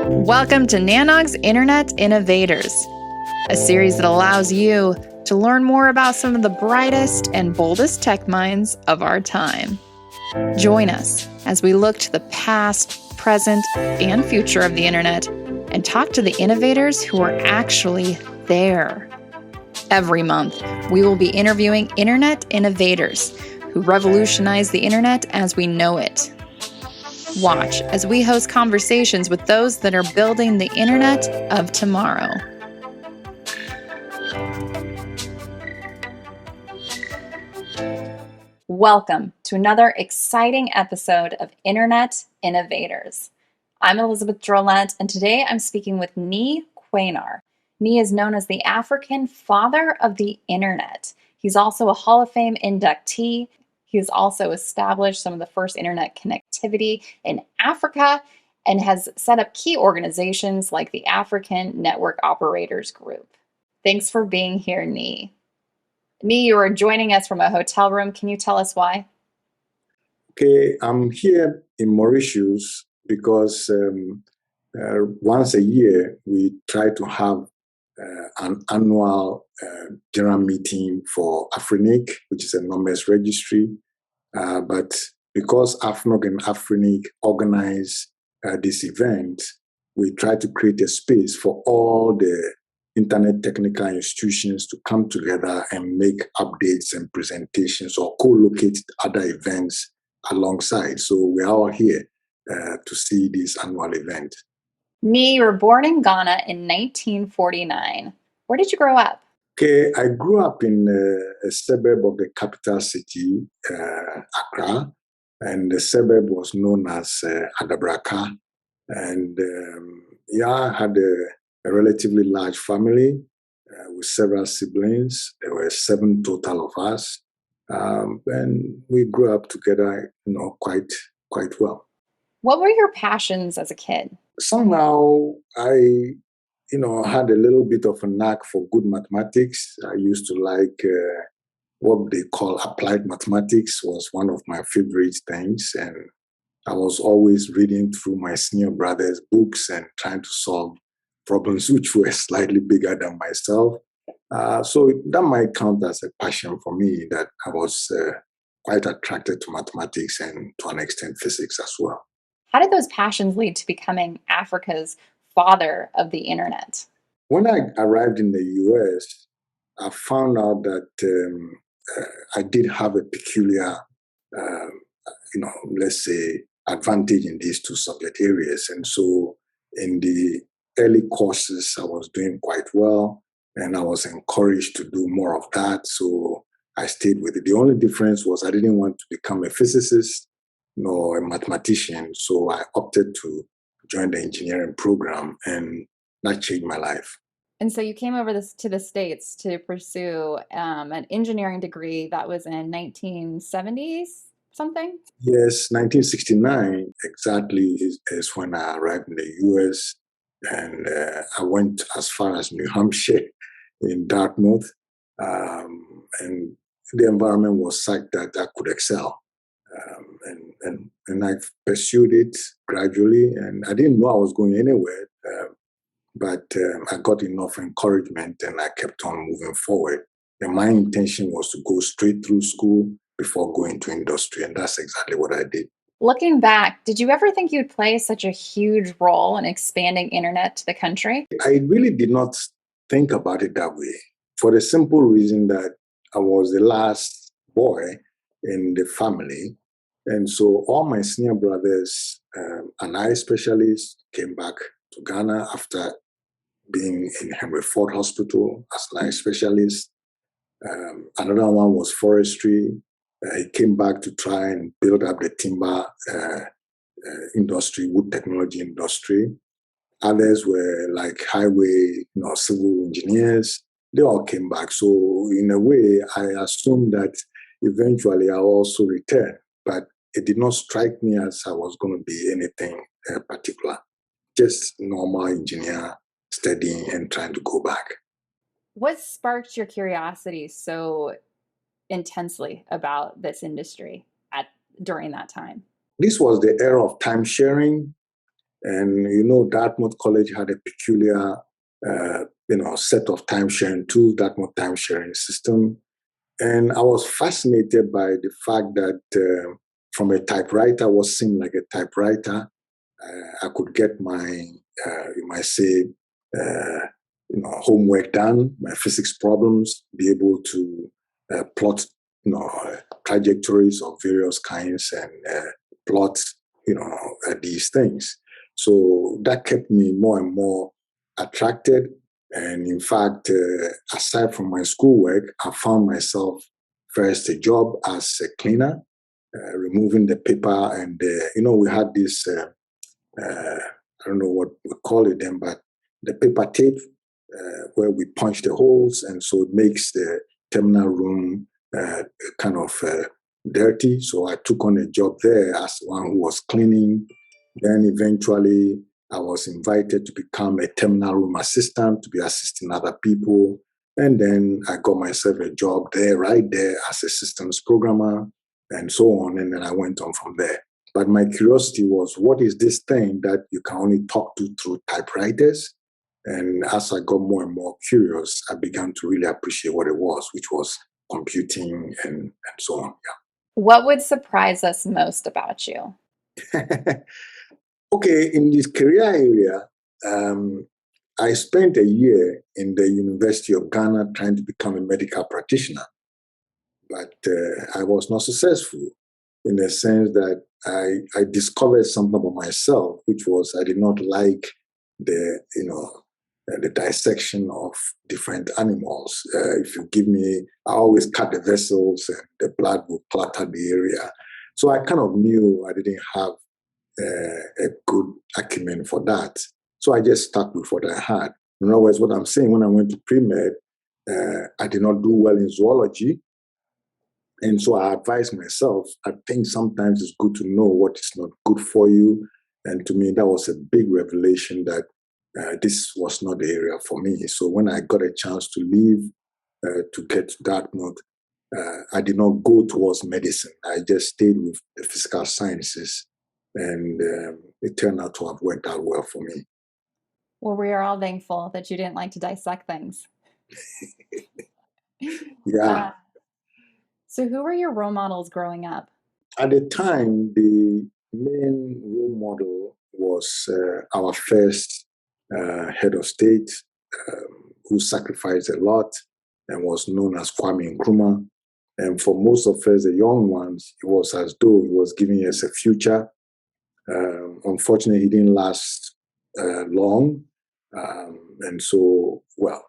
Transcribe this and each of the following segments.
Welcome to NANOG's Internet Innovators, a series that allows you to learn more about some of the brightest and boldest tech minds of our time. Join us as we look to the past, present, and future of the Internet and talk to the innovators who are actually there. Every month, we will be interviewing Internet Innovators who revolutionize the Internet as we know it. Watch as we host conversations with those that are building the Internet of tomorrow. Welcome to another exciting episode of Internet Innovators. I'm Elizabeth Drolet, and today I'm speaking with Nii Quaynor. Nii is known as the African father of the Internet. He's also a Hall of Fame inductee. He has also established some of the first internet connectivity in Africa and has set up key organizations like the African Network Operators Group. Thanks for being here, Nii. Nii, you are joining us from a hotel room. Can you tell us why? Okay, I'm here in Mauritius because once a year we try to have an annual general meeting for AfNOG, which is a numbers registry. But because AfNOG and AfNOG organize this event, we try to create a space for all the internet technical institutions to come together and make updates and presentations or co-locate other events alongside. So we are all here to see this annual event. Nii, you were born in Ghana in 1949. Where did you grow up? Okay, I grew up in a suburb of the capital city, Accra, and the suburb was known as Adabraka. And I had a relatively large family with several siblings. There were 7 total of us, and we grew up together, quite well. What were your passions as a kid? Somehow I had a little bit of a knack for good mathematics. I used to like what they call applied mathematics was one of my favorite things. And I was always reading through my senior brother's books and trying to solve problems which were slightly bigger than myself. So that might count as a passion for me, that I was quite attracted to mathematics and to an extent physics as well. How did those passions lead to becoming Africa's father of the Internet? When I arrived in the US, I found out that I did have a peculiar, let's say, advantage in these 2 subject areas. And so in the early courses, I was doing quite well, and I was encouraged to do more of that. So I stayed with it. The only difference was I didn't want to become a physicist nor a mathematician. So I opted to join the engineering program, and that changed my life. And so you came over to the States to pursue an engineering degree that was in 1970s something? Yes, 1969 exactly is when I arrived in the US, and I went as far as New Hampshire in Dartmouth, and the environment was such that I could excel. And I pursued it gradually, and I didn't know I was going anywhere, but I got enough encouragement and I kept on moving forward. And my intention was to go straight through school before going to industry, and that's exactly what I did. Looking back, did you ever think you'd play such a huge role in expanding internet to the country? I really did not think about it that way, for the simple reason that I was the last boy in the family. And so all my senior brothers and I especially came back to Ghana after being in Henry Ford Hospital as an eye specialist. Another one was forestry. He came back to try and build up the timber industry, wood technology industry. Others were like highway, civil engineers. They all came back. So in a way, I assumed that eventually I'll also return. But it did not strike me as I was going to be anything particular. Just normal engineer studying and trying to go back. What sparked your curiosity so intensely about this industry during that time? This was the era of time sharing, And Dartmouth College had a peculiar, set of time sharing tools, Dartmouth time sharing system. And I was fascinated by the fact that from a typewriter, what seemed like a typewriter, I could get my, you might say, homework done, my physics problems, be able to plot, trajectories of various kinds and plot, these things. So that kept me more and more attracted. And in fact, aside from my schoolwork, I found myself first a job as a cleaner, removing the paper. And, we had this, I don't know what we call it then, but the paper tape where we punch the holes. And so it makes the terminal room kind of dirty. So I took on a job there as one who was cleaning. Then eventually I was invited to become a terminal room assistant, to be assisting other people. And then I got myself a job there, right there as a systems programmer and so on. And then I went on from there. But my curiosity was, what is this thing that you can only talk to through typewriters? And as I got more and more curious, I began to really appreciate what it was, which was computing and so on. What would surprise us most about you? Okay, in this career area, I spent a year in the University of Ghana trying to become a medical practitioner, but I was not successful in the sense that I discovered something about myself, which was I did not like the dissection of different animals. If you give me, I always cut the vessels and the blood would clutter the area. So I kind of knew I didn't have a good acumen for that. So I just stuck with what I had. In other words, what I'm saying, when I went to pre-med, I did not do well in zoology. And so I advised myself, I think sometimes it's good to know what is not good for you. And to me, that was a big revelation that this was not the area for me. So when I got a chance to leave to get to Dartmouth, I did not go towards medicine. I just stayed with the physical sciences. And it turned out to have worked out well for me. Well, we are all thankful that you didn't like to dissect things. Yeah. So who were your role models growing up? At the time, the main role model was our first head of state, who sacrificed a lot and was known as Kwame Nkrumah. And for most of us, the young ones, it was as though he was giving us a future. Unfortunately, he didn't last long. And so, well,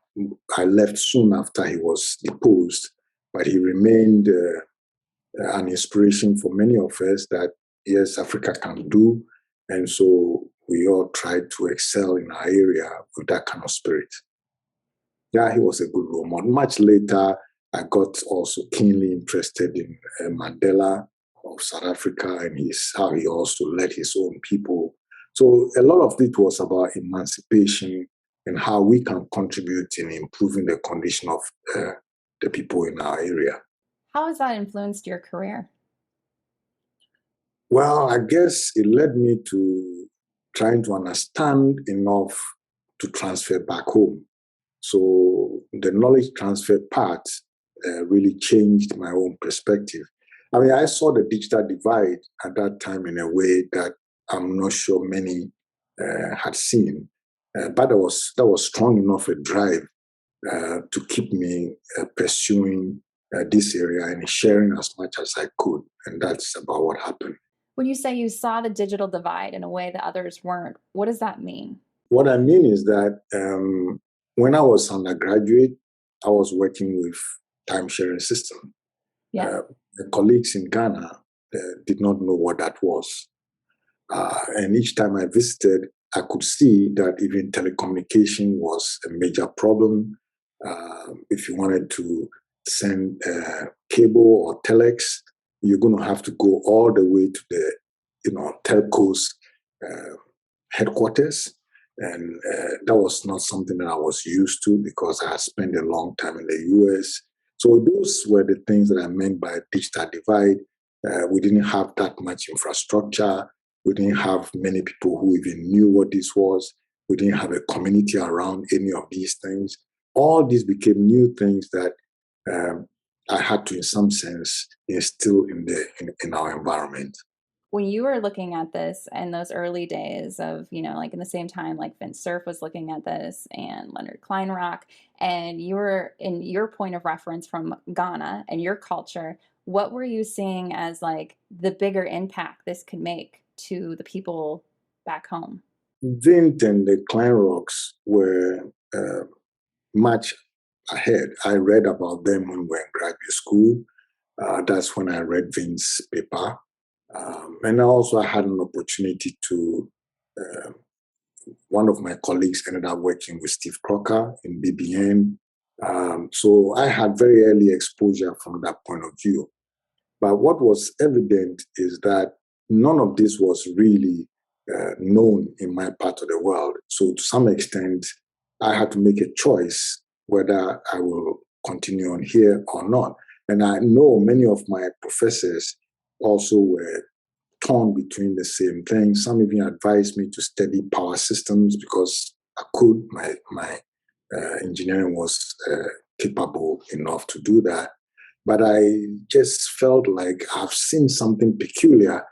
I left soon after he was deposed, but he remained an inspiration for many of us that, yes, Africa can do. And so we all tried to excel in our area with that kind of spirit. Yeah, he was a good role model. Much later, I got also keenly interested in Mandela of South Africa and how he also led his own people. So a lot of it was about emancipation and how we can contribute in improving the condition of the people in our area. How has that influenced your career? Well, I guess it led me to trying to understand enough to transfer back home. So the knowledge transfer part really changed my own perspective. I mean, I saw the digital divide at that time in a way that I'm not sure many had seen, but that was strong enough a drive to keep me pursuing this area and sharing as much as I could. And that's about what happened. When you say you saw the digital divide in a way that others weren't, what does that mean? What I mean is that when I was undergraduate, I was working with time sharing system. Yeah. The colleagues in Ghana did not know what that was. And each time I visited, I could see that even telecommunication was a major problem. If you wanted to send cable or telex, you're going to have to go all the way to the telco's headquarters. And that was not something that I was used to because I had spent a long time in the US. So those were the things that I meant by digital divide. We didn't have that much infrastructure. We didn't have many people who even knew what this was. We didn't have a community around any of these things. All these became new things that I had to, in some sense, instill in our environment. When you were looking at this in those early days of, like in the same time, like Vince Cerf was looking at this and Leonard Kleinrock, and you were in your point of reference from Ghana and your culture, what were you seeing as like the bigger impact this could make to the people back home? Vint and the Kleinrocks were much ahead. I read about them when we were in graduate school. That's when I read Vint's paper. And also I had an opportunity to, one of my colleagues ended up working with Steve Crocker in BBN. So I had very early exposure from that point of view. But what was evident is that none of this was really known in my part of the world. So to some extent, I had to make a choice whether I will continue on here or not. And I know many of my professors also were torn between the same thing. Some even advised me to study power systems because I could. My engineering was capable enough to do that. But I just felt like I've seen something peculiar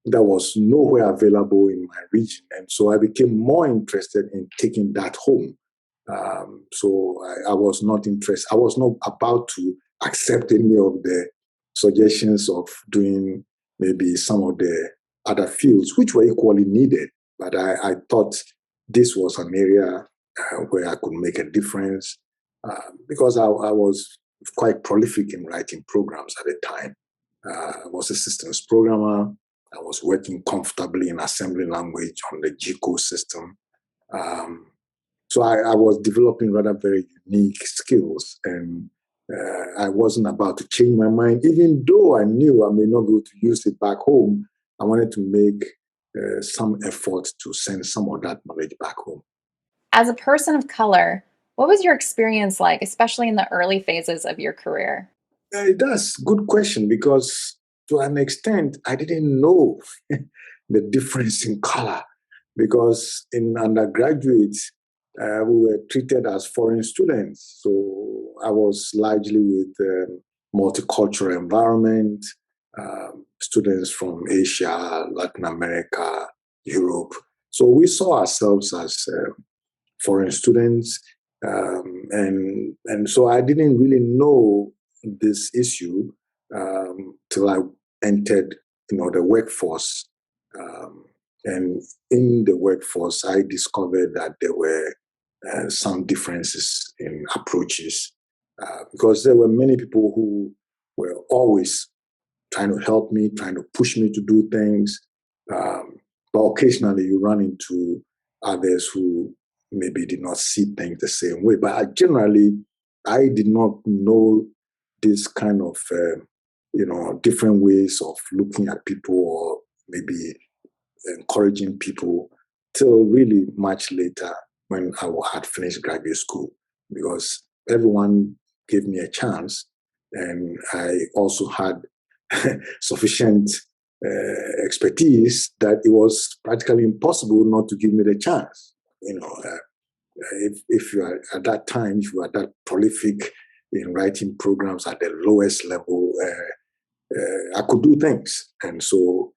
that was nowhere available in my region. And so I became more interested in taking that home. So I was not interested. I was not about to accept any of the suggestions of doing maybe some of the other fields, which were equally needed. But I thought this was an area where I could make a difference because I was quite prolific in writing programs at the time. I was a systems programmer. I was working comfortably in assembly language on the GCO system. So I was developing rather very unique skills, and I wasn't about to change my mind, even though I knew I may not be able to use it back home. I wanted to make some effort to send some of that knowledge back home. As a person of color, what was your experience like, especially in the early phases of your career? That's a good question because to an extent, I didn't know the difference in color because in undergraduate, we were treated as foreign students. So I was largely with multicultural environment, students from Asia, Latin America, Europe. So we saw ourselves as foreign students. And so I didn't really know this issue till I entered, the workforce. And in the workforce, I discovered that there were some differences in approaches because there were many people who were always trying to help me, trying to push me to do things. But occasionally you run into others who maybe did not see things the same way. But I did not know this kind of, different ways of looking at people or maybe encouraging people till really much later when I had finished graduate school, because everyone gave me a chance and I also had sufficient expertise that it was practically impossible not to give me the chance. If you are at that time, if you are that prolific in writing programs at the lowest level, I could do things. And so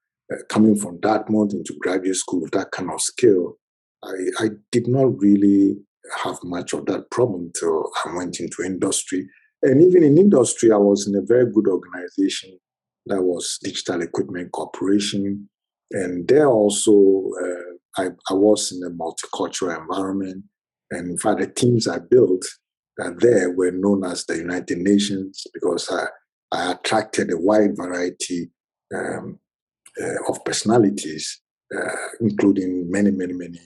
coming from Dartmouth into graduate school with that kind of skill, I did not really have much of that problem until I went into industry. And even in industry, I was in a very good organization that was Digital Equipment Corporation. And there also, I was in a multicultural environment. And in fact, the teams I built there were known as the United Nations because I attracted a wide variety of personalities, including many, many, many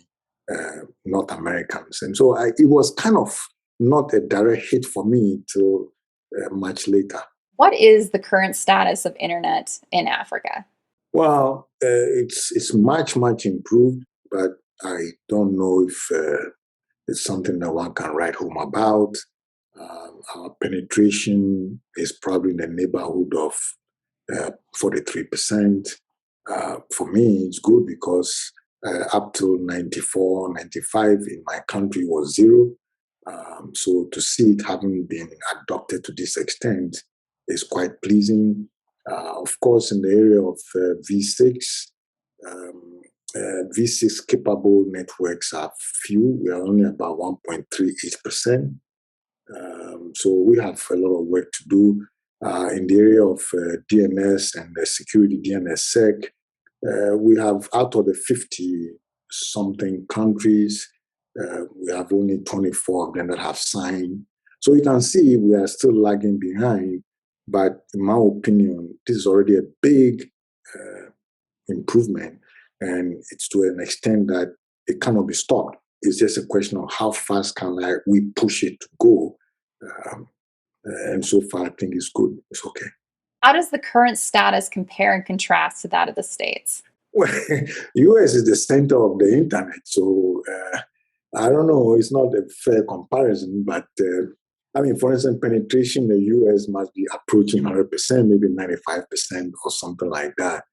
North Americans. And so it was kind of not a direct hit for me till much later. What is the current status of internet in Africa? Well, it's much, much improved, but I don't know if it's something that one can write home about. Our penetration is probably in the neighborhood of 43%. For me, it's good because up till 94, 95 in my country was zero. So to see it having been adopted to this extent is quite pleasing. Of course, in the area of V6, um, V6 capable networks are few. We are only about 1.38%. So we have a lot of work to do in the area of DNS and security, DNSSEC. We have out of the 50 something countries, we have only 24 of them that have signed. So you can see we are still lagging behind. But in my opinion, this is already a big improvement. And it's to an extent that it cannot be stopped. It's just a question of how fast can we push it to go. And so far, I think it's good. It's okay. How does the current status compare and contrast to that of the States? Well, US is the center of the internet, so I don't know. It's not a fair comparison, but I mean, for instance, penetration in the US must be approaching 100%, maybe 95% or something like that.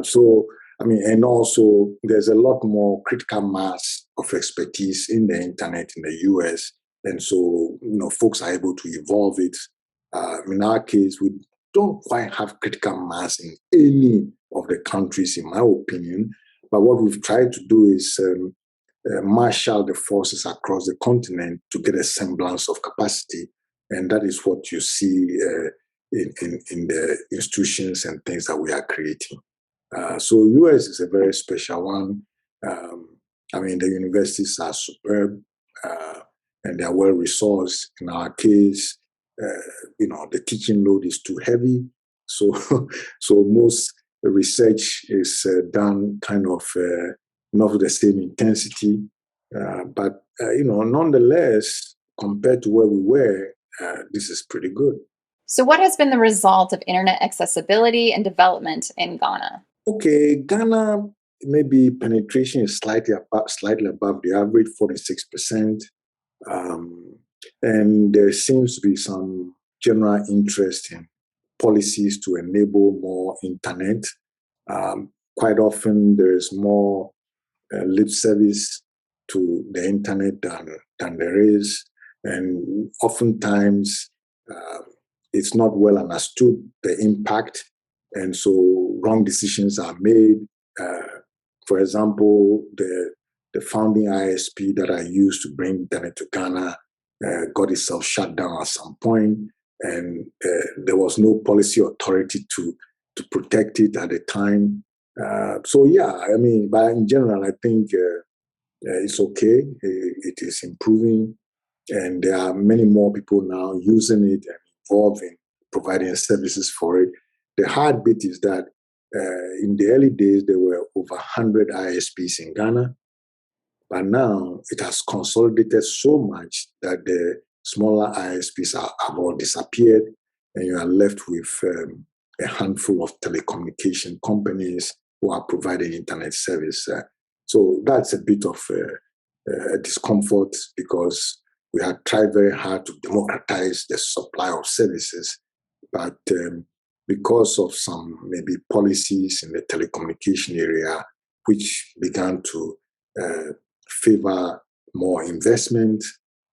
So, I mean, and also there's a lot more critical mass of expertise in the internet in the US, and so folks are able to evolve it. In our case, we don't quite have critical mass in any of the countries, in my opinion. But what we've tried to do is marshal the forces across the continent to get a semblance of capacity. And that is what you see in the institutions and things that we are creating. So US is a very special one. I mean, the universities are superb and they are well resourced. In our case, the teaching load is too heavy. So, so most research is done kind of not with the same intensity. But nonetheless, compared to where we were, this is pretty good. So, what has been the result of internet accessibility and development in Ghana? Okay, Ghana, maybe penetration is slightly above the average, 46%. And there seems to be some general interest in policies to enable more internet. Quite often, there's more lip service to the internet than there is. And oftentimes, it's not well understood, the impact. And so wrong decisions are made. For example, the founding ISP that I used to bring internet to Ghana got itself shut down at some point, and there was no policy authority to protect it at the time. So yeah, I mean, but in general, I think it's okay. It is improving, and there are many more people now using it and involved in providing services for it. The hard bit is that in the early days, there were over 100 ISPs in Ghana. But now it has consolidated so much that the smaller ISPs have all disappeared, and you are left with a handful of telecommunication companies who are providing internet service. So that's a bit of a discomfort because we have tried very hard to democratize the supply of services, but because of some maybe policies in the telecommunication area, which began to favor more investment,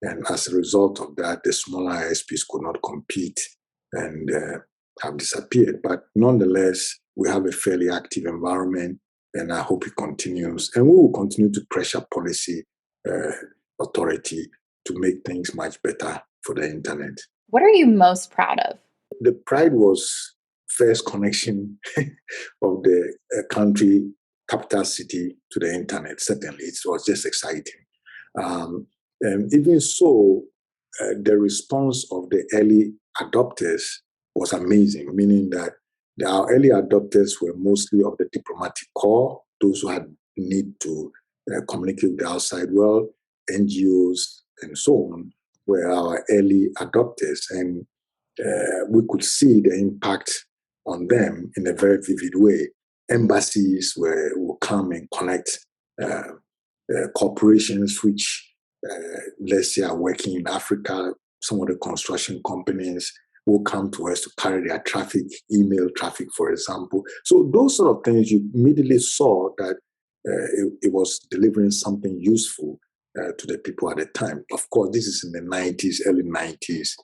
and as a result of that, the smaller ISPs could not compete and have disappeared. But nonetheless, we have a fairly active environment, and I hope it continues. And we will continue to pressure policy authority to make things much better for the internet. What are you most proud of? The pride was first connection of the country, capital city, to the internet. Certainly, it was just exciting. And even so, the response of the early adopters was amazing, meaning that our early adopters were mostly of the diplomatic corps, those who had need to communicate with the outside world, NGOs, and so on, were our early adopters. And we could see the impact on them in a very vivid way. Embassies will come and connect corporations which, let's say, are working in Africa, some of the construction companies will come to us to carry their traffic, email traffic, for example. So those sort of things, you immediately saw that it was delivering something useful to the people at the time. Of course, this is in the 90s, early 90s.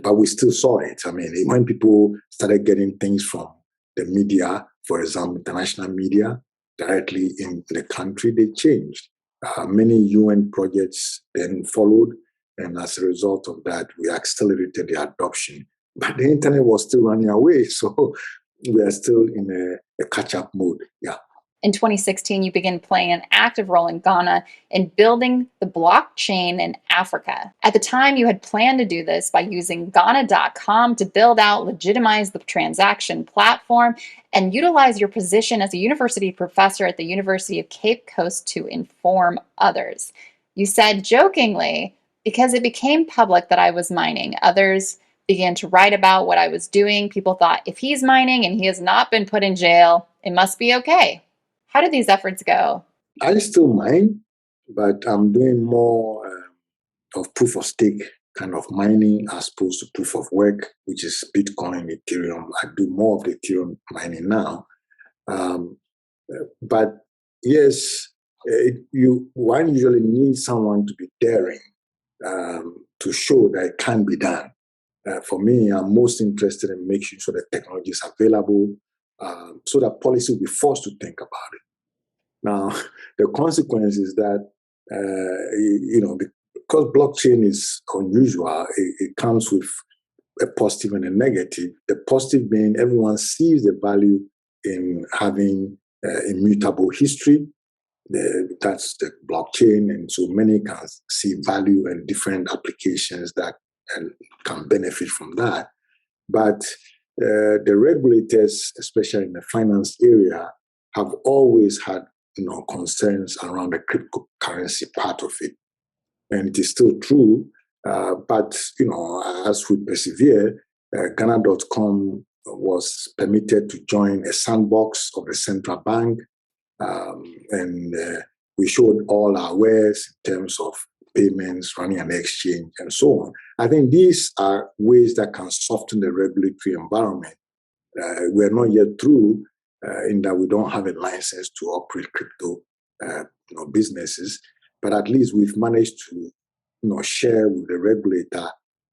But we still saw it. I mean, when people started getting things from the media, for example, international media, directly in the country, they changed. Many UN projects then followed, and as a result of that, we accelerated the adoption. But the internet was still running away, so we are still in a catch-up mode. Yeah. In 2016, you began playing an active role in Ghana in building the blockchain in Africa. At the time, you had planned to do this by using Ghana.com to build out, legitimize the transaction platform, and utilize your position as a university professor at the University of Cape Coast to inform others. You said jokingly, because it became public that I was mining, others began to write about what I was doing. People thought, if he's mining and he has not been put in jail, it must be okay. How did these efforts go? I still mine, but I'm doing more of proof of stake kind of mining as opposed to proof of work, which is Bitcoin, Ethereum. I do more of the Ethereum mining now. But yes, one usually needs someone to be daring to show that it can be done. For me, I'm most interested in making sure that technology is available so that policy will be forced to think about it. Now, the consequence is that, because blockchain is unusual, it comes with a positive and a negative. The positive being everyone sees the value in having immutable history. That's the blockchain, and so many can see value and different applications that can benefit from that. But the regulators, especially in the finance area, have always had concerns around the cryptocurrency part of it. And it is still true. But, as we persevere, Ghana.com was permitted to join a sandbox of the central bank. And we showed all our wares in terms of payments, running an exchange, and so on. I think these are ways that can soften the regulatory environment. We're not yet through in that we don't have a license to operate crypto businesses, but at least we've managed to share with the regulator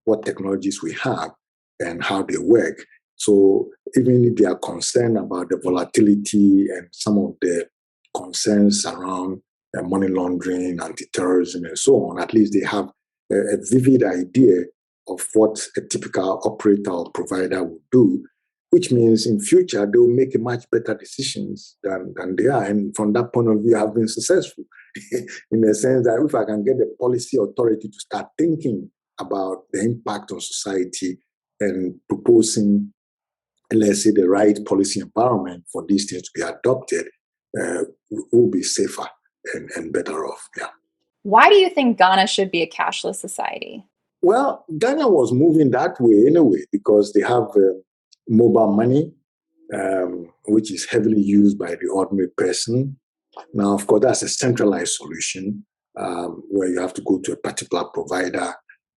what technologies we have and how they work. So even if they are concerned about the volatility and some of the concerns around money laundering, anti-terrorism, and so on, at least they have a vivid idea of what a typical operator or provider would do, which means in future they will make much better decisions than they are. And from that point of view, I've been successful in the sense that if I can get the policy authority to start thinking about the impact on society and proposing, let's say, the right policy environment for these things to be adopted, we'll be safer and better off. Yeah. Why do you think Ghana should be a cashless society? Well, Ghana was moving that way anyway because they have mobile money, which is heavily used by the ordinary person. Now, of course, that's a centralized solution where you have to go to a particular provider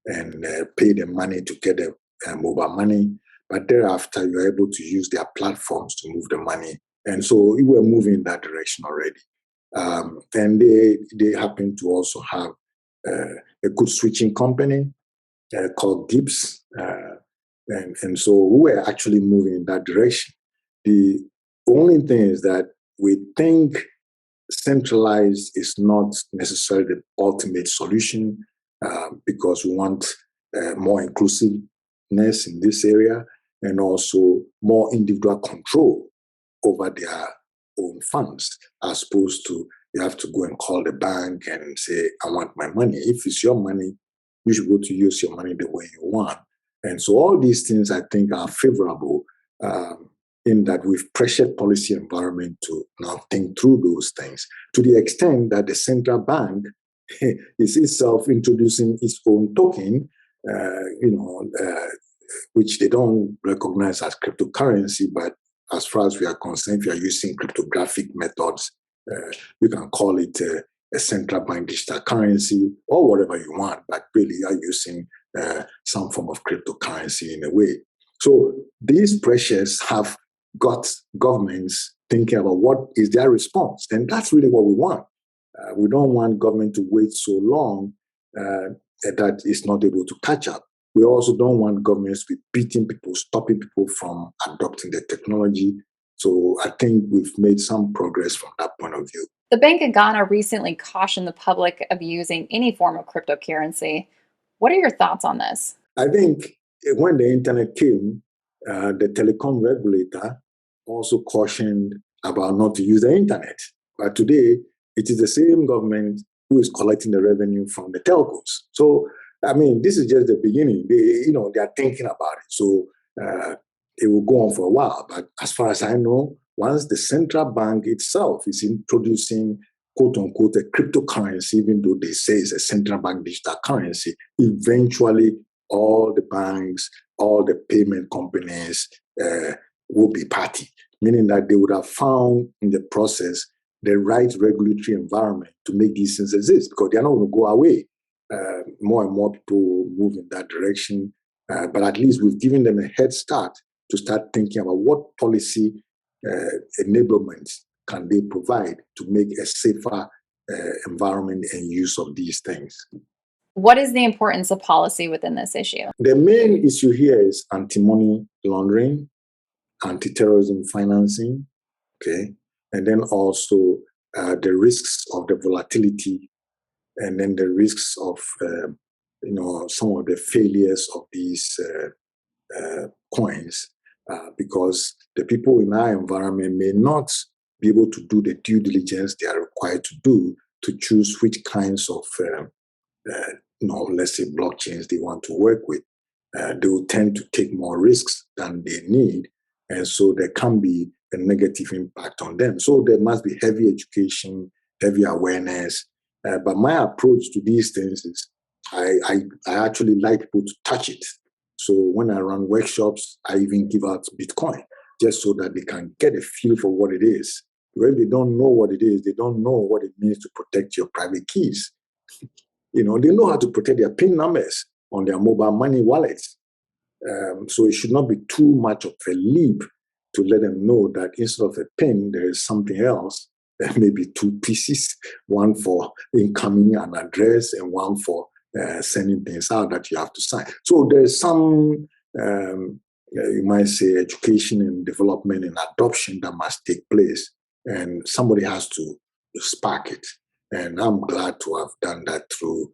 and pay the money to get the mobile money. But thereafter, you're able to use their platforms to move the money. And so we were moving in that direction already. And they happen to also have a good switching company called Gibbs. And so we were actually moving in that direction. The only thing is that we think centralized is not necessarily the ultimate solution because we want more inclusiveness in this area and also more individual control over their own funds, as opposed to you have to go and call the bank and say, I want my money. If it's your money, you should go to use your money the way you want. And so all these things, I think, are favorable in that we've pressured policy environment to now think through those things to the extent that the central bank is itself introducing its own token, which they don't recognize as cryptocurrency, but as far as we are concerned, if you are using cryptographic methods, you can call it a central bank digital currency or whatever you want, but really you are using some form of cryptocurrency in a way. So these pressures have got governments thinking about what is their response. And that's really what we want. We don't want government to wait so long that it's not able to catch up. We also don't want governments to be beating people, stopping people from adopting the technology. So I think we've made some progress from that point of view. The Bank of Ghana recently cautioned the public of using any form of cryptocurrency. What are your thoughts on this? I think when the internet came, the telecom regulator also cautioned about not to use the internet. But today, it is the same government who is collecting the revenue from the telcos. So, I mean, this is just the beginning. They are thinking about it. So it will go on for a while. But as far as I know, once the central bank itself is introducing, quote unquote, a cryptocurrency, even though they say it's a central bank digital currency, eventually all the banks, all the payment companies will be party, meaning that they would have found in the process the right regulatory environment to make these things exist, because they're not going to go away. More and more people will move in that direction. But at least we've given them a head start to start thinking about what policy enablement can they provide to make a safer environment and use of these things. What is the importance of policy within this issue? The main issue here is anti-money laundering, anti-terrorism financing, okay, and then also the risks of the volatility, and then the risks of some of the failures of these coins, because the people in our environment may not be able to do the due diligence they are required to do to choose which kinds of let's say blockchains they want to work with. They will tend to take more risks than they need, and so there can be a negative impact on them. So there must be heavy education, heavy awareness. But my approach to these things is I actually like people to touch it. So when I run workshops, I even give out Bitcoin just so that they can get a feel for what it is. If they don't know what it is, they don't know what it means to protect your private keys. They know how to protect their PIN numbers on their mobile money wallets. So it should not be too much of a leap to let them know that instead of a PIN, there is something else. There may be two pieces, one for incoming an address and one for sending things out that you have to sign. So there's some, you might say, education and development and adoption that must take place. And somebody has to spark it. And I'm glad to have done that through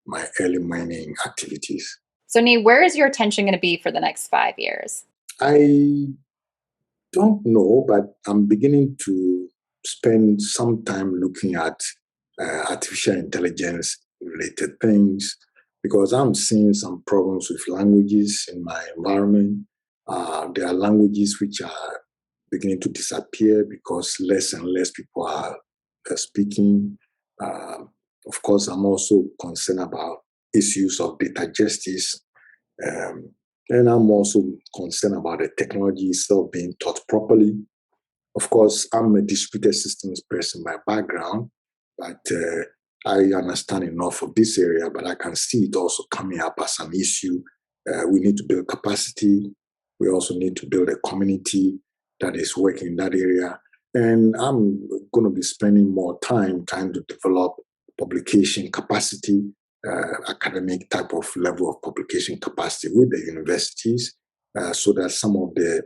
my early mining activities. So, Nii, where is your attention going to be for the next 5 years? I don't know, but I'm beginning to spend some time looking at artificial intelligence related things, because I'm seeing some problems with languages in my environment. There are languages which are beginning to disappear because less and less people are speaking. Of course, I'm also concerned about issues of data justice. And I'm also concerned about the technology itself being taught properly. Of course, I'm a distributed systems person by background, but I understand enough of this area, but I can see it also coming up as an issue. We need to build capacity. We also need to build a community that is working in that area. And I'm going to be spending more time trying to develop publication capacity, academic type of level of publication capacity with the universities, so that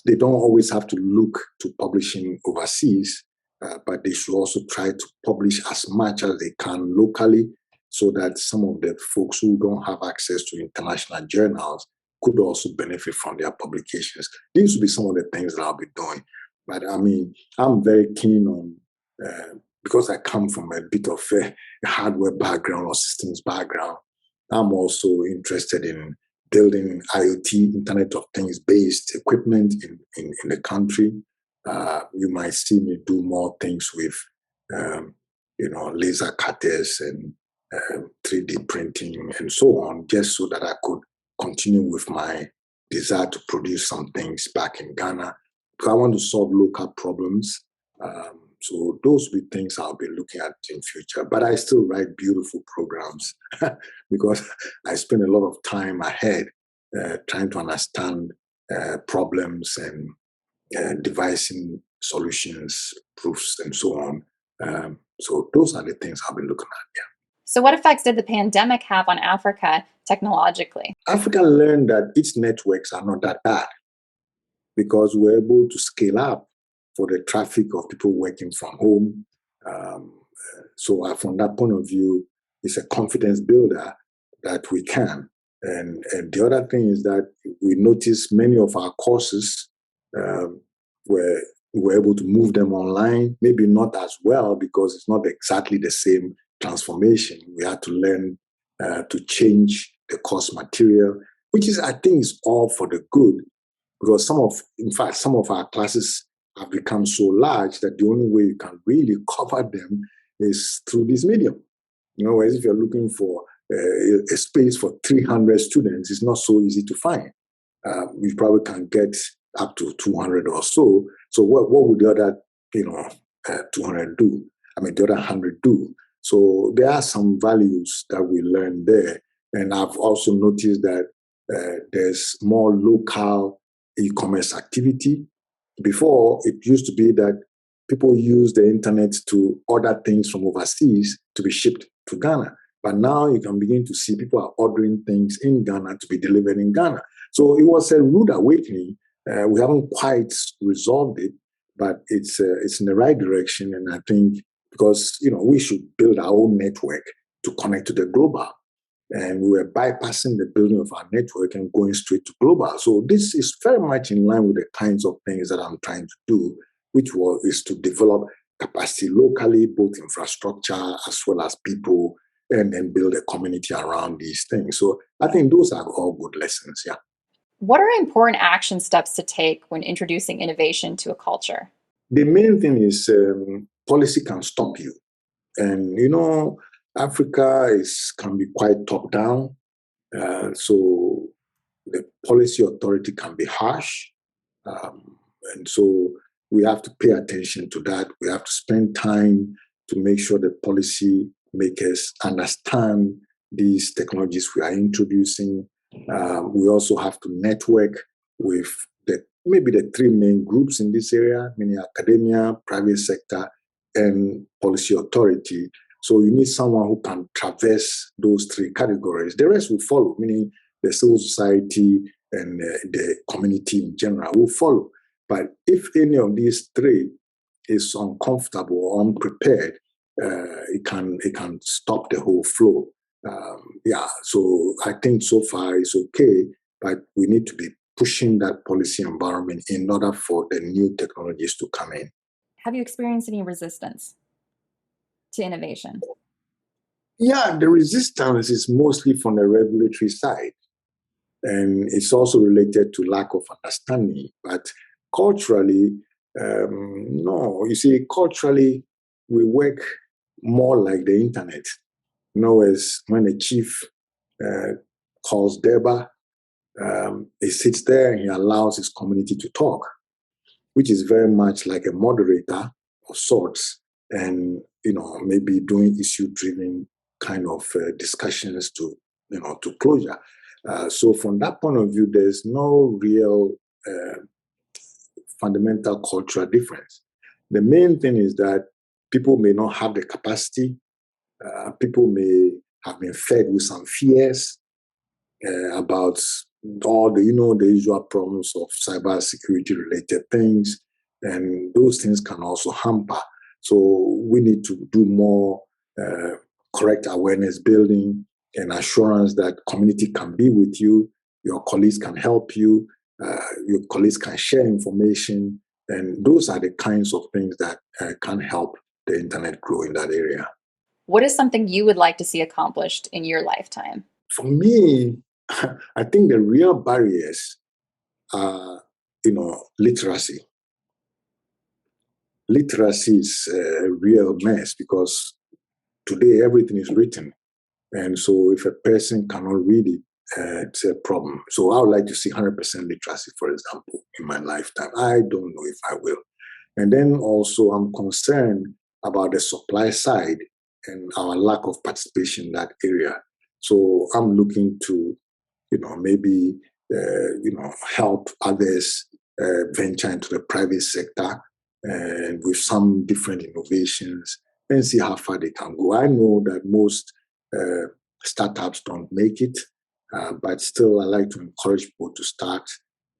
they don't always have to look to publishing overseas, but they should also try to publish as much as they can locally, so that some of the folks who don't have access to international journals could also benefit from their publications. These will be some of the things that I'll be doing. But I mean, I'm very keen on, because I come from a bit of a hardware background or systems background, I'm also interested in building IoT, Internet of Things based equipment in the country. You might see me do more things with, laser cutters and 3D printing and so on, just so that I could continue with my desire to produce some things back in Ghana. Because I want to solve local problems. So those will be things I'll be looking at in future. But I still write beautiful programs because I spend a lot of time ahead trying to understand problems and devising solutions, proofs, and so on. So those are the things I'll be looking at. Yeah. So, what effects did the pandemic have on Africa technologically? Africa learned that its networks are not that bad because we're able to scale up for the traffic of people working from home. So from that point of view, it's a confidence builder that we can. And the other thing is that we noticed many of our courses were we were able to move them online, maybe not as well because it's not exactly the same transformation. We had to learn to change the course material, which is, I think, is all for the good because in fact, some of our classes have become so large that the only way you can really cover them is through this medium. Whereas if you're looking for a space for 300 students, it's not so easy to find. We probably can get up to 200 or so. So what would the other 200 do? I mean, the other 100 do. So there are some values that we learn there. And I've also noticed that there's more local e-commerce activity. Before, it used to be that people use the internet to order things from overseas to be shipped to Ghana. But now you can begin to see people are ordering things in Ghana to be delivered in Ghana. So it was a rude awakening. We haven't quite resolved it, but it's in the right direction. And I think because we should build our own network to connect to the global. And we were bypassing the building of our network and going straight to global. So this is very much in line with the kinds of things that I'm trying to do, which is to develop capacity locally, both infrastructure as well as people, and then build a community around these things. So I think those are all good lessons, yeah. What are important action steps to take when introducing innovation to a culture? The main thing is policy can stop you. And, Africa can be quite top-down. So the policy authority can be harsh. And so we have to pay attention to that. We have to spend time to make sure the policy makers understand these technologies we are introducing. We also have to network with maybe the three main groups in this area, meaning academia, private sector, and policy authority. So you need someone who can traverse those three categories. The rest will follow, meaning the civil society and the community in general will follow. But if any of these three is uncomfortable or unprepared, it can stop the whole flow. So I think so far it's okay, but we need to be pushing that policy environment in order for the new technologies to come in. Have you experienced any resistance to innovation? Yeah, the resistance is mostly from the regulatory side. And it's also related to lack of understanding. But culturally, no. You see, culturally, we work more like the internet. As when a chief calls Deba, he sits there and he allows his community to talk, which is very much like a moderator of sorts, and maybe doing issue-driven kind of discussions to closure. So from that point of view, there's no real fundamental cultural difference. The main thing is that people may not have the capacity. People may have been fed with some fears about all the usual problems of cybersecurity related things, and those things can also hamper. So we need to do more correct awareness building and assurance that community can be with you, your colleagues can help you, your colleagues can share information, and those are the kinds of things that can help the internet grow in that area. What is something you would like to see accomplished in your lifetime? For me, I think the real barriers are, literacy. Literacy is a real mess because today everything is written. And so if a person cannot read it, it's a problem. So I would like to see 100% literacy, for example, in my lifetime. I don't know if I will. And then also I'm concerned about the supply side and our lack of participation in that area. So I'm looking to, maybe, help others venture into the private sector and with some different innovations and see how far they can go. I know that most startups don't make it, but still I like to encourage people to start.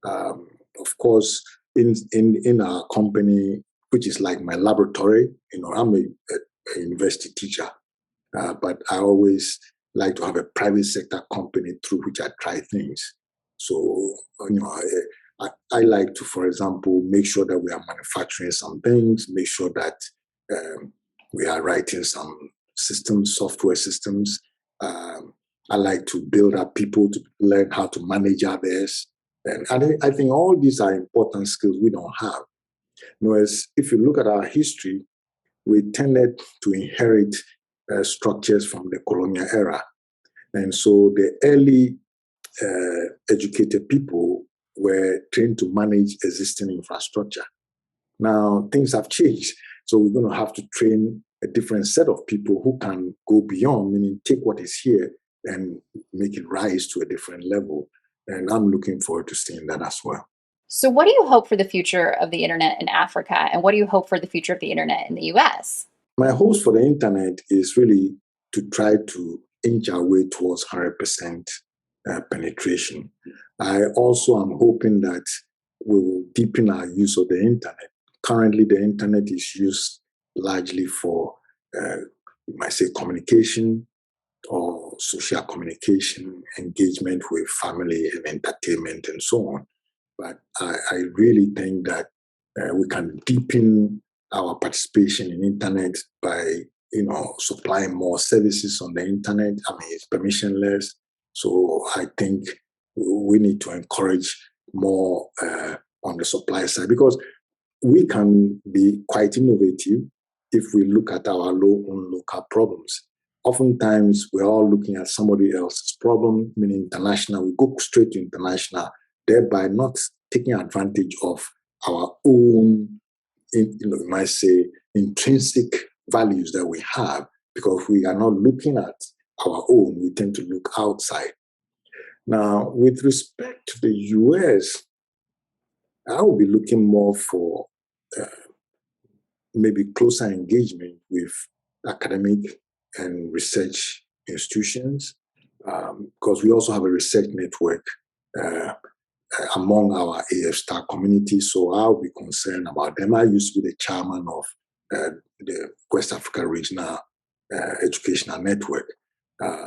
Of course, in our company, which is like my laboratory, I'm a university teacher, but I always like to have a private sector company through which I try things. So, I like to, for example, make sure that we are manufacturing some things, make sure that we are writing some systems, software systems. I like to build up people to learn how to manage others. And I think all these are important skills we don't have. As if you look at our history, we tended to inherit structures from the colonial era. And so the early educated people were trained to manage existing infrastructure. Now, things have changed. So we're going to have to train a different set of people who can go beyond, meaning take what is here and make it rise to a different level. And I'm looking forward to seeing that as well. So, what do you hope for the future of the internet in Africa? And what do you hope for the future of the internet in the US? My hopes for the internet is really to try to inch our way towards 100% penetration. I also am hoping that we will deepen our use of the internet. Currently, the internet is used largely for, you might say, communication or social communication, engagement with family and entertainment and so on. But I really think that we can deepen our participation in internet by, supplying more services on the internet. I mean, it's permissionless. So I think we need to encourage more on the supply side, because we can be quite innovative if we look at our own local problems. Oftentimes, we're all looking at somebody else's problem, meaning international. We go straight to international, thereby not taking advantage of our own, you might say, intrinsic values that we have, because we are not looking at our own. We tend to look outside. Now, with respect to the US, I will be looking more for maybe closer engagement with academic and research institutions, because we also have a research network among our AF community. So I'll be concerned about them. I used to be the chairman of the West Africa Regional Educational Network,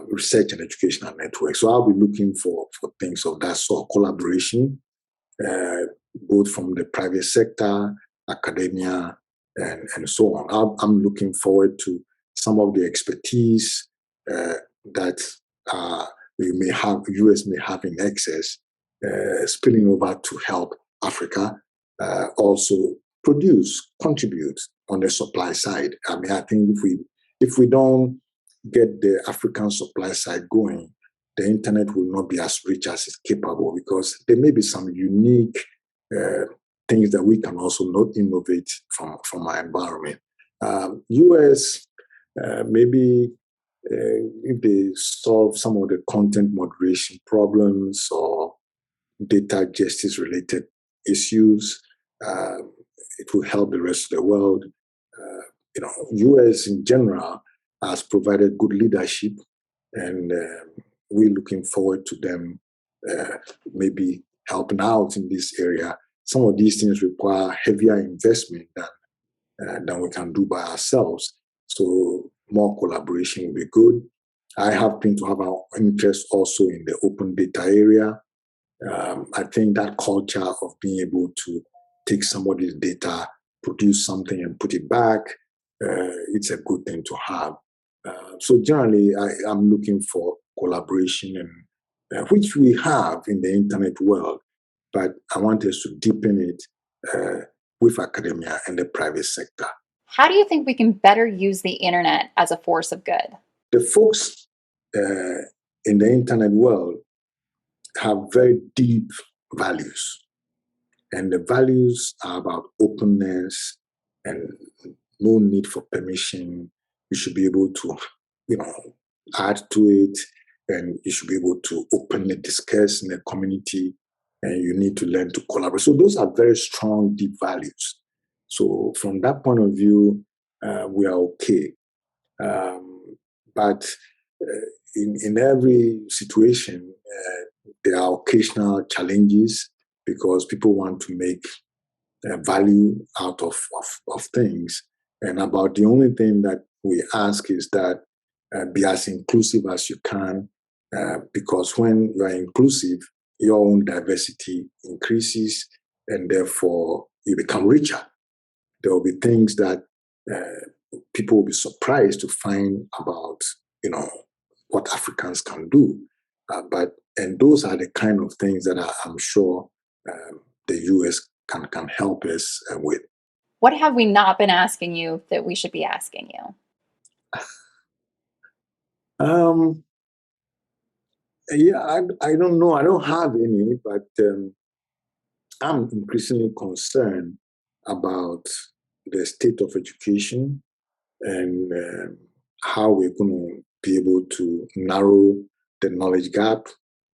Research and Educational Network. So I'll be looking for things of that sort, collaboration, both from the private sector, academia, and so on. I'm looking forward to some of the expertise that US may have in excess, spilling over to help Africa also contribute on the supply side. I mean, I think if we don't get the African supply side going, the internet will not be as rich as it's capable, because there may be some unique things that we can also not innovate from our environment. US, maybe if they solve some of the content moderation problems or data justice related issues, it will help the rest of the world. US in general has provided good leadership, and we're looking forward to them maybe helping out in this area. Some of these things require heavier investment than we can do by ourselves. So more collaboration will be good. I happen to have our interest also in the open data area. I think that culture of being able to take somebody's data, produce something and put it back, it's a good thing to have. So generally, I'm looking for collaboration, and which we have in the internet world, but I want us to deepen it with academia and the private sector. How do you think we can better use the internet as a force of good? The folks in the internet world have very deep values. And the values are about openness, and no need for permission. You should be able to, add to it, and you should be able to openly discuss in the community, and you need to learn to collaborate. So those are very strong, deep values. So from that point of view, we are okay. But in every situation, there are occasional challenges because people want to make value out of things. And about the only thing that we ask is that be as inclusive as you can, because when you are inclusive, your own diversity increases, and therefore you become richer. There will be things that people will be surprised to find about, what Africans can do. And those are the kind of things that I'm sure the U.S. can help us with. What have we not been asking you that we should be asking you? Yeah, I don't know. I don't have any, but I'm increasingly concerned about the state of education and how we're going to be able to narrow the knowledge gap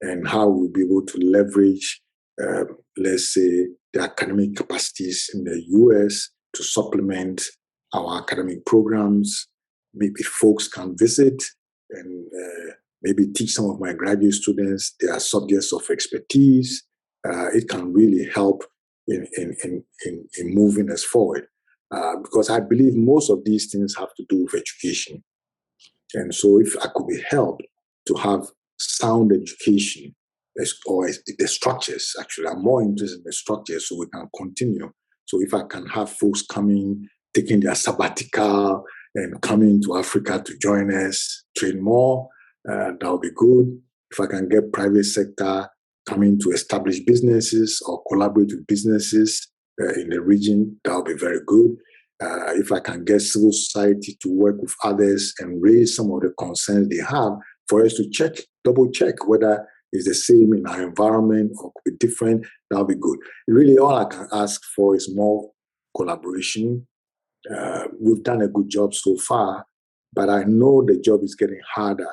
and how we'll be able to leverage, let's say, the academic capacities in the US to supplement our academic programs. Maybe folks can visit and maybe teach some of my graduate students their subjects of expertise. It can really help in moving us forward. Because I believe most of these things have to do with education. And so if I could be helped to have sound education, or the structures, actually, I'm more interested in the structures so we can continue. So if I can have folks coming, taking their sabbatical and coming to Africa to join us, train more, that would be good. If I can get private sector coming to establish businesses or collaborate with businesses in the region, that would be very good. If I can get civil society to work with others and raise some of the concerns they have for us to double check whether it's the same in our environment or could be different, that would be good. Really, all I can ask for is more collaboration. We've done a good job so far, but I know the job is getting harder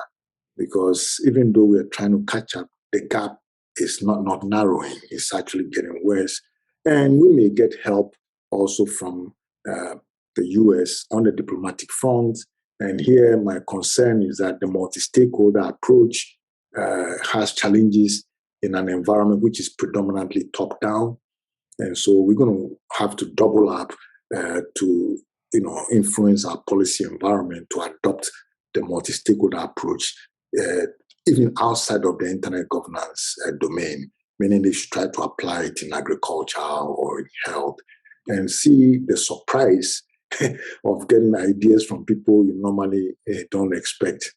because even though we're trying to catch up, the gap is not narrowing. It's actually getting worse. And we may get help also from the US on the diplomatic front. And here, my concern is that the multi-stakeholder approach has challenges in an environment which is predominantly top-down. And so we're going to have to double up to influence our policy environment to adopt the multi-stakeholder approach, even outside of the internet governance domain, meaning they should try to apply it in agriculture or in health and see the surprise of getting ideas from people you normally don't expect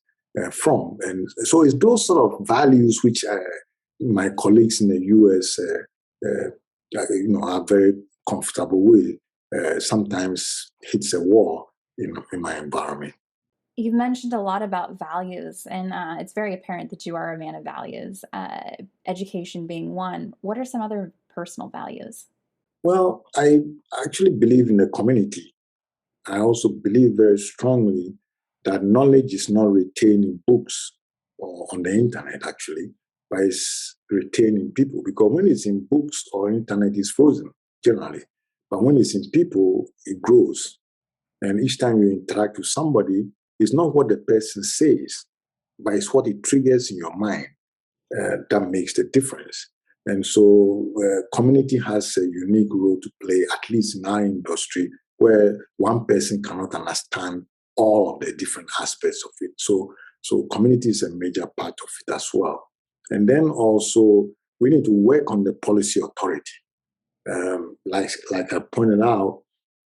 from. And so it's those sort of values which my colleagues in the US are very comfortable with. Sometimes hits a wall in my environment. You've mentioned a lot about values, and it's very apparent that you are a man of values, education being one. What are some other personal values? Well, I actually believe in the community. I also believe very strongly that knowledge is not retained in books or on the internet, actually, but it's retained in people. Because when it's in books or internet, it's frozen, generally. But when it's in people, it grows. And each time you interact with somebody, it's not what the person says, but it's what it triggers in your mind that makes the difference. And so community has a unique role to play, at least in our industry, where one person cannot understand all of the different aspects of it. So community is a major part of it as well. And then also, we need to work on the policy authority. Like I pointed out,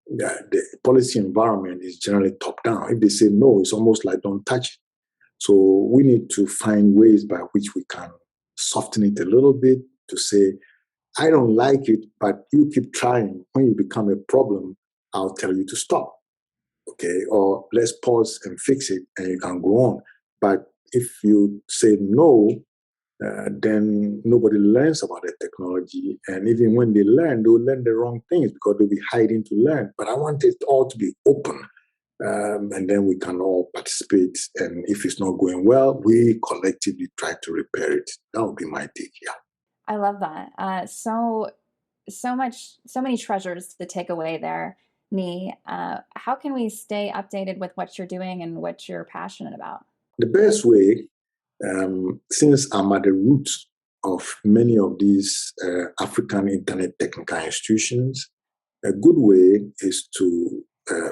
the policy environment is generally top down. If they say no, it's almost like don't touch it. So we need to find ways by which we can soften it a little bit to say, I don't like it, but you keep trying. When you become a problem, I'll tell you to stop. Okay, or let's pause and fix it and you can go on. But if you say no, then nobody learns about the technology. And even when they learn, they'll learn the wrong things because they'll be hiding to learn. But I want it all to be open. And then we can all participate. And if it's not going well, we collectively try to repair it. That would be my take. Yeah. I love that. So many treasures to take away there, Nii. How can we stay updated with what you're doing and what you're passionate about? The best way, since I'm at the root of many of these African internet technical institutions, a good way is to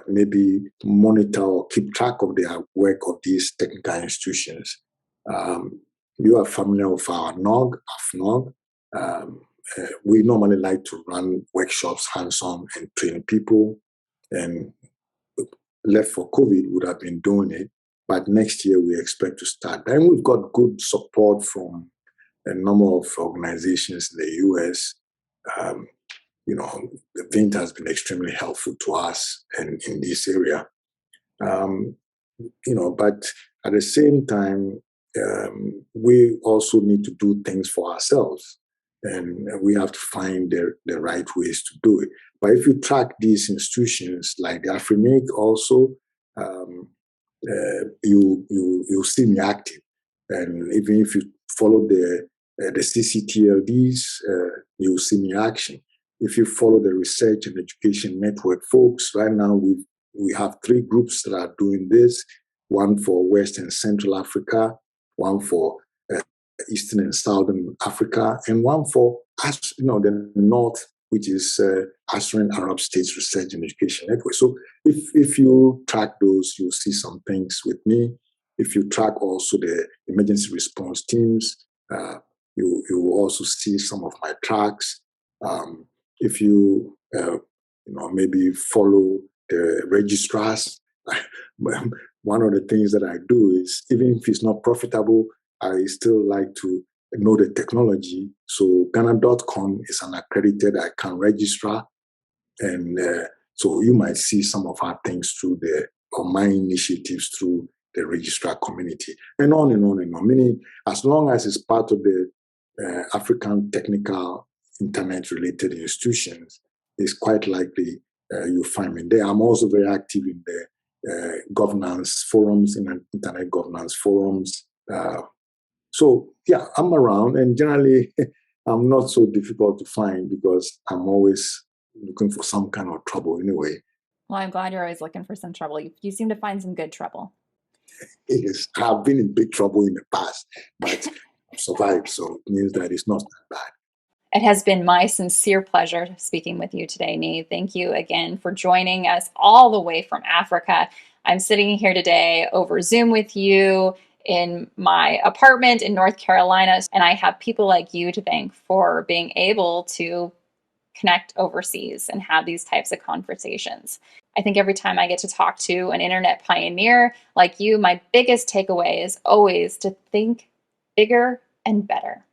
maybe monitor or keep track of the work of these technical institutions. You are familiar with our NOG, AfNOG. We normally like to run workshops hands-on and train people, and left for COVID would have been doing it. But next year we expect to start. And we've got good support from a number of organizations in the US. The Vint has been extremely helpful to us in this area. But at the same time, we also need to do things for ourselves. And we have to find the right ways to do it. But if you track these institutions like the AfNOG also, you'll see me active. And even if you follow the CCTLDs, you'll see me action. If you follow the Research and Education Network folks, right now we have 3 groups that are doing this, one for West and Central Africa, one for Eastern and Southern Africa, and one for the North, which is Assyrian Arab States Research and Education Network. So if you track those, you'll see some things with me. If you track also the emergency response teams, you will also see some of my tracks. If you maybe follow the registrars, one of the things that I do is, even if it's not profitable, I still like to know the technology. So Ghana.com is an accredited ICANN registrar. And so you might see some of our things through my initiatives through the registrar community, and on and on and on. Meaning, as long as it's part of the African technical internet-related institutions, it's quite likely you'll find me there. I'm also very active in the governance forums, in internet governance forums. So yeah, I'm around, and generally I'm not so difficult to find because I'm always looking for some kind of trouble anyway. Well, I'm glad you're always looking for some trouble. You seem to find some good trouble. Yes, I've been in big trouble in the past, but I've survived, so it means that it's not that bad. It has been my sincere pleasure speaking with you today, Nii. Thank you again for joining us all the way from Africa. I'm sitting here today over Zoom with you in my apartment in North Carolina, and I have people like you to thank for being able to connect overseas and have these types of conversations. I think every time I get to talk to an internet pioneer like you, my biggest takeaway is always to think bigger and better.